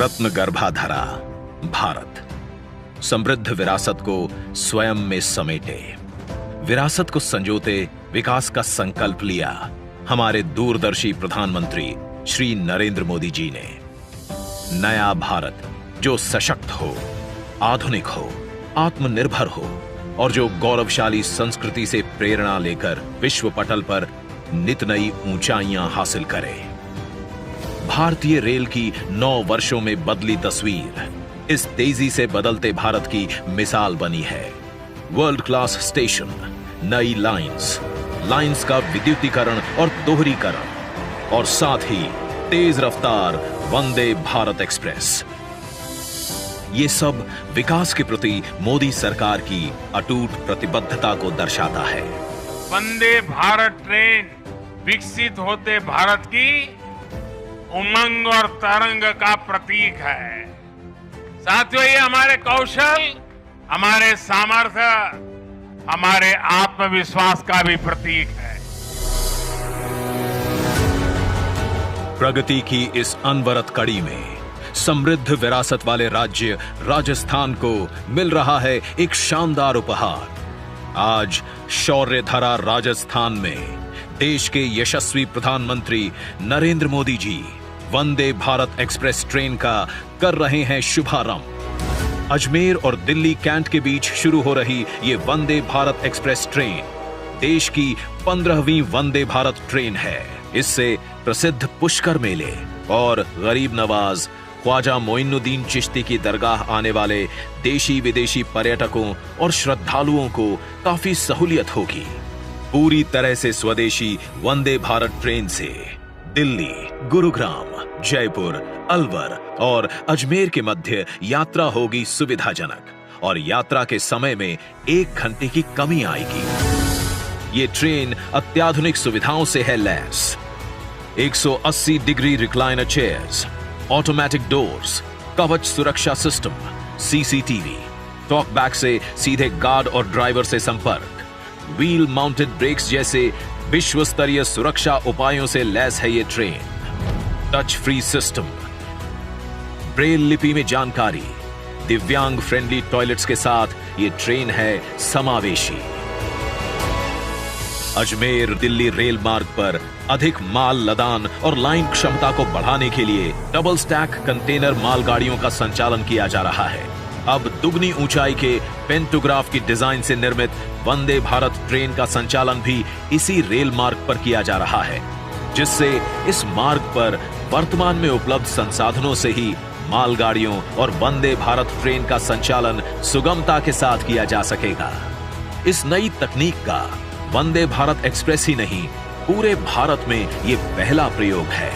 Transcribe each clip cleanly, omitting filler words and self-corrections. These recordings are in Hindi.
रत्न गर्भाधरा भारत समृद्ध विरासत को स्वयं में समेटे, विरासत को संजोते विकास का संकल्प लिया हमारे दूरदर्शी प्रधानमंत्री श्री नरेंद्र मोदी जी ने। नया भारत जो सशक्त हो, आधुनिक हो, आत्मनिर्भर हो और जो गौरवशाली संस्कृति से प्रेरणा लेकर विश्व पटल पर नित नई ऊंचाइयां हासिल करे। भारतीय रेल की 9 वर्षों में बदली तस्वीर इस तेजी से बदलते भारत की मिसाल बनी है। वर्ल्ड क्लास स्टेशन, नई लाइंस का विद्युतीकरण और दोहरीकरण और साथ ही तेज रफ्तार वंदे भारत एक्सप्रेस। ये सब विकास के प्रति मोदी सरकार की अटूट प्रतिबद्धता को दर्शाता है। वंदे भारत ट्रेन विकसित होते भारत की उमंग और तरंग का प्रतीक है। साथियों, ये हमारे कौशल, हमारे सामर्थ्य, हमारे आत्मविश्वास का भी प्रतीक है। प्रगति की इस अनवरत कड़ी में समृद्ध विरासत वाले राज्य राजस्थान को मिल रहा है एक शानदार उपहार। आज शौर्य धरा राजस्थान में देश के यशस्वी प्रधानमंत्री नरेंद्र मोदी जी वंदे भारत एक्सप्रेस ट्रेन का कर रहे हैं शुभारंभ। अजमेर और दिल्ली कैंट के बीच शुरू हो रही ये वंदे भारत एक्सप्रेस ट्रेन देश की 15वीं वंदे भारत ट्रेन है। इससे प्रसिद्ध पुष्कर मेले और गरीब नवाज ख्वाजा मोइनुद्दीन चिश्ती की दरगाह आने वाले देशी विदेशी पर्यटकों और श्रद्धालुओं को काफी सहूलियत होगी। पूरी तरह से स्वदेशी वंदे भारत ट्रेन से दिल्ली, गुरुग्राम, जयपुर, अलवर और अजमेर के मध्य यात्रा होगी सुविधाजनक और यात्रा के समय में 1 घंटे की कमी आएगी। ये ट्रेन अत्याधुनिक सुविधाओं से है lace. 180 degree recliner chairs, automatic doors, कवच सुरक्षा सिस्टम, सीसीटीवी, टॉकबैक से सीधे गार्ड और ड्राइवर से संपर्क, व्हील माउंटेड ब्रेक्स जैसे विश्व स्तरीय सुरक्षा उपायों से लैस है ये train. Touch free system, Braille लिपि में जानकारी, दिव्यांग फ्रेंडली टॉयलेट्स के साथ ये ट्रेन है समावेशी। अजमेर दिल्ली रेल मार्ग पर अधिक माल लदान और लाइन क्षमता को बढ़ाने के लिए डबल स्टैक कंटेनर मालगाड़ियों का संचालन किया जा रहा है। अब दुगनी ऊंचाई के पेंटोग्राफ की डिजाइन से निर्मित वंदे भारत ट्रेन का संचालन भी इसी रेल मार्ग पर किया जा रहा है, जिससे इस मार्ग पर वर्तमान में उपलब्ध संसाधनों से ही मालगाड़ियों और वंदे भारत ट्रेन का संचालन सुगमता के साथ किया जा सकेगा। इस नई तकनीक का वंदे भारत एक्सप्रेस ही नहीं, पूरे भारत में ये पहला प्रयोग है।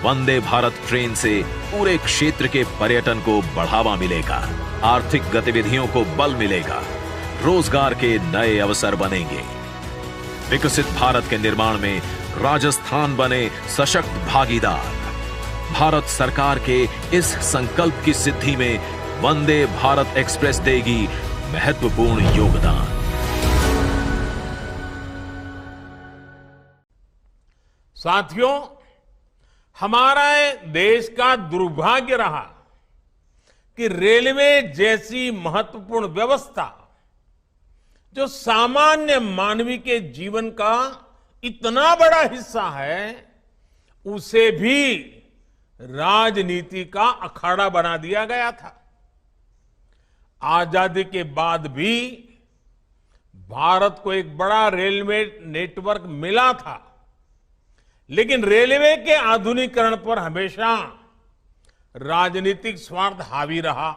वंदे भारत ट्रेन से पूरे क्षेत्र के पर्यटन को बढ़ावा मिलेगा, आर्थिक गतिविधियों को बल मिलेगा, रोजगार के नए अवसर बनेंगे। विकसित भारत के निर्माण में राजस्थान बने सशक्त भागीदार। भारत सरकार के इस संकल्प की सिद्धि में वंदे भारत एक्सप्रेस देगी महत्वपूर्ण योगदान। साथियों, हमारा देश का दुर्भाग्य रहा कि रेलवे जैसी महत्वपूर्ण व्यवस्था जो सामान्य मानवी के जीवन का इतना बड़ा हिस्सा है, उसे भी राजनीति का अखाड़ा बना दिया गया था। आजादी के बाद भी भारत को एक बड़ा रेलवे नेटवर्क मिला था, लेकिन रेलवे के आधुनिकीकरण पर हमेशा राजनीतिक स्वार्थ हावी रहा।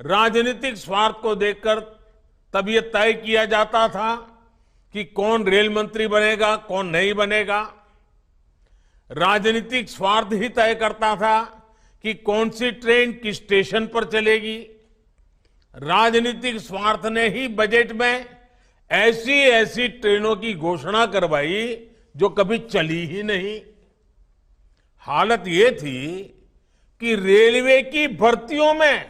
राजनीतिक स्वार्थ को देखकर तब यह तय किया जाता था कि कौन रेल मंत्री बनेगा, कौन नहीं बनेगा। राजनीतिक स्वार्थ ही तय करता था कि कौन सी ट्रेन किस स्टेशन पर चलेगी। राजनीतिक स्वार्थ ने ही बजट में ऐसी ऐसी ट्रेनों की घोषणा करवाई जो कभी चली ही नहीं। हालत यह थी कि रेलवे की भर्तियों में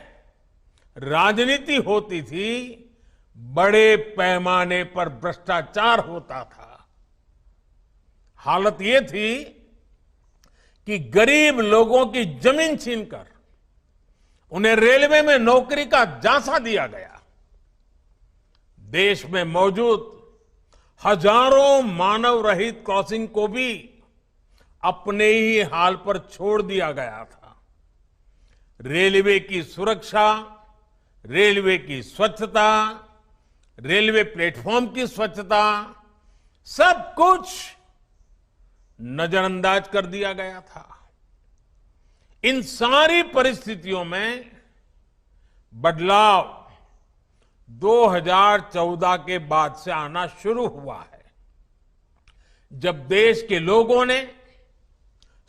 राजनीति होती थी, बड़े पैमाने पर भ्रष्टाचार होता था। हालत यह थी कि गरीब लोगों की जमीन छीनकर उन्हें रेलवे में नौकरी का झांसा दिया गया। देश में मौजूद हजारों मानव रहित क्रॉसिंग को भी अपने ही हाल पर छोड़ दिया गया था। रेलवे की सुरक्षा, रेलवे की स्वच्छता, रेलवे प्लेटफॉर्म की स्वच्छता, सब कुछ नजरअंदाज कर दिया गया था। इन सारी परिस्थितियों में बदलाव 2014 के बाद से आना शुरू हुआ है, जब देश के लोगों ने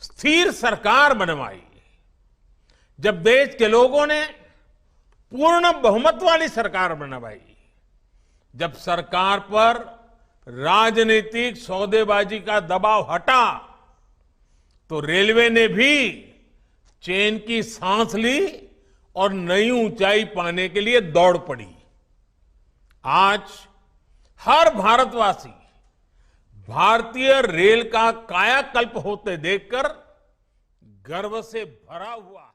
स्थिर सरकार बनवाई, जब देश के लोगों ने पूर्ण बहुमत वाली सरकार बनवाई, जब सरकार पर राजनीतिक सौदेबाजी का दबाव हटा, तो रेलवे ने भी चैन की सांस ली और नई ऊंचाई पाने के लिए दौड़ पड़ी। आज हर भारतवासी भारतीय रेल का कायाकल्प होते देखकर गर्व से भरा हुआ है।